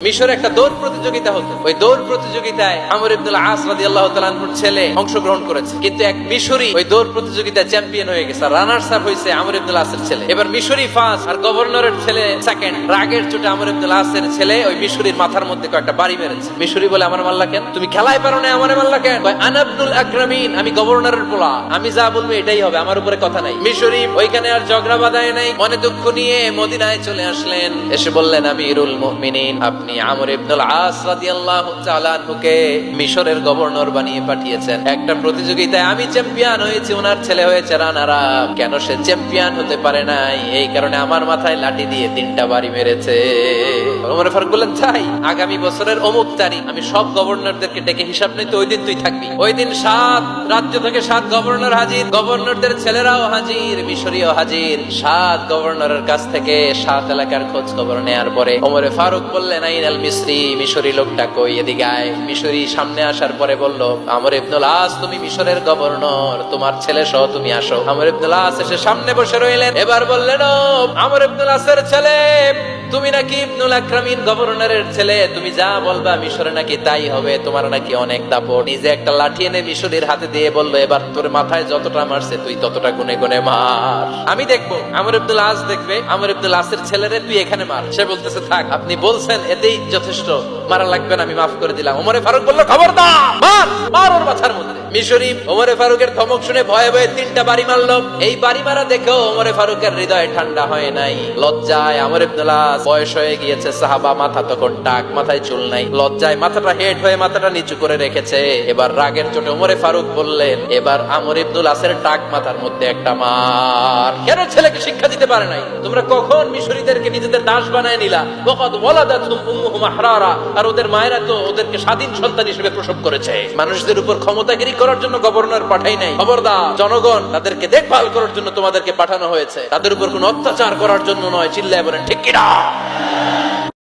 মিশরে একটা দৌড় প্রতিযোগিতা হতো। ওই দৌড় প্রতিযোগিতায় আমর ইবনুল আস রাদিয়াল্লাহু তাআলা আনহুর ছেলে অংশগ্রহণ করেছে, কিন্তু এক মিশরি ওই দৌড় প্রতিযোগিতায় চ্যাম্পিয়ন হয়ে গেছে। রানার্স আপ হয়েছে আমর ইবনুল আসের ছেলে। এবার মিশরি ফার্স্ট আর গভর্নরের ছেলে সেকেন্ড। রাগের চোটে আমর ইবনুল আসের ছেলে ওই মিশরির মাথার মধ্যে কয়েকটা বাড়ি মেরেছে। মিশরি বলে, আমার মারলা কেন? তুমি খেলায় পারো না, আমারে মারলা কেন? আনা ইবনুল আকরামিন, আমি গভর্নরের পোলা, আমি যা বলবো এটাই হবে, আমার উপরে কথা নাই। মিশরি ওইখানে আর ঝগড়া বাঁধায় নাই, মনে দুঃখ নিয়ে মদিনায় চলে আসলেন। এসে বললেন, আমিরুল মুমিনিন, আপনি আমর ইবনুল আস রাদিয়াল্লাহু তাআলা আনহুকে মিশরের গভর্নর বানিয়ে পাঠিয়েছেন। একটা প্রতিযোগিতায় আমি চ্যাম্পিয়ন হয়েছি, ওনার ছেলে হয়েছে রানার আপ। কেন সে চ্যাম্পিয়ন হতে পারে নাই? এই কারণে আমার মাথায় লাঠি দিয়ে 3টা বাড়ি মেরেছে। ওমর ফারুক বললেন, তাই আগামী বছরের অমুক তারিখ আমি সব গভর্নরদেরকে ডেকে হিসাব নিতে, ওই দিন তুই থাকবি। ওই দিন 7 রাজ্য থেকে 7 গভর্নর হাজির, গভর্নরদের ছেলেরাও হাজির, মিশরীয় হাজির। 7 গভর্নরের কাছ থেকে 7 এলাকার খোঁজ খবর নেয়ার পরে ওমরে ফারুক বললেন, আইনাল মিসরি, মিশরি লোকটা কই, এদিকে আয়। মিশরি সামনে আসার পরে বলল, আমর ইবনুল আস, তুমি মিশরের গভর্নর, তোমার ছেলে সহ তুমি আসো। আমর ইবনুল আস এসে সামনে বসে রইলেন। এবার বললেন, ও আমর ইবনুল আসের ছেলে, তুমি নাকি ইবনুল আকরামিন গভর্নরের ছেলে, তুমি যা বলবা মিশরে নাকি তাই হবে, তোমার নাকি অনেক দাপট। নিজে একটা লাঠি এনে মিশরীর হাতে দিয়ে বলল, এবার তোর মাথায় যতটা মারছে তুই ততটা গুনে গুনে মার, আমি দেখবো। আমর ইবনুল আস দেখবে, আমর ইবনুল আসের ছেলেরে তুই এখানে মার। সে বলতেছে, থাক, আপনি বলছেন এতেই যথেষ্ট, মারা লাগবে না, আমি মাফ করে দিলাম। ওমরে ফারুক বলল, খবরদার, মার, মার ওর মাথার মধ্যে। মিশরী ওমরে ফারুকের ধমক শুনে ভয়ে ভয়ে 3টা বাড়ি মারলো। এই বাড়ি মারা দেখেও ওমরে ফারুকের হৃদয় ঠান্ডা হয় নাই। লজ্জায় আমর ইবনুল আস, বয়স হয়ে গিয়েছে, সাহাবা, মাথা তখন টাক, মাথায় চুল নাই, লজ্জায় মাথাটা হেড হয়ে মাথাটা নিচু করে রেখেছে। এবার রাগের চোটে ওমরে ফারুক বললেন, এবার আমর ইবনুল আসের টাক মাথার মধ্যে একটা মার। কেন ছেলেকে শিক্ষা দিতে পারে নাই? তোমরা কখন মিশরীদেরকে নিজেদের দাস বানায় নিলা? ওয়াকাদ ওয়ালাদাতুহুম উম্মুহুম আহরারা, আর ওদের মায়েরা তো ওদেরকে স্বাধীন সন্তান হিসেবে প্রসব করেছে। মানুষদের উপর ক্ষমতাগিরি করার জন্য গভর্নর পাঠাই নাই। খবরদার, জনগণ, তাদেরকে দেখভাল করার জন্য তোমাদেরকে পাঠানো হয়েছে, তাদের উপর কোনো অত্যাচার করার জন্য নয়। চিল্লায় বলেন ঠিক কিনা?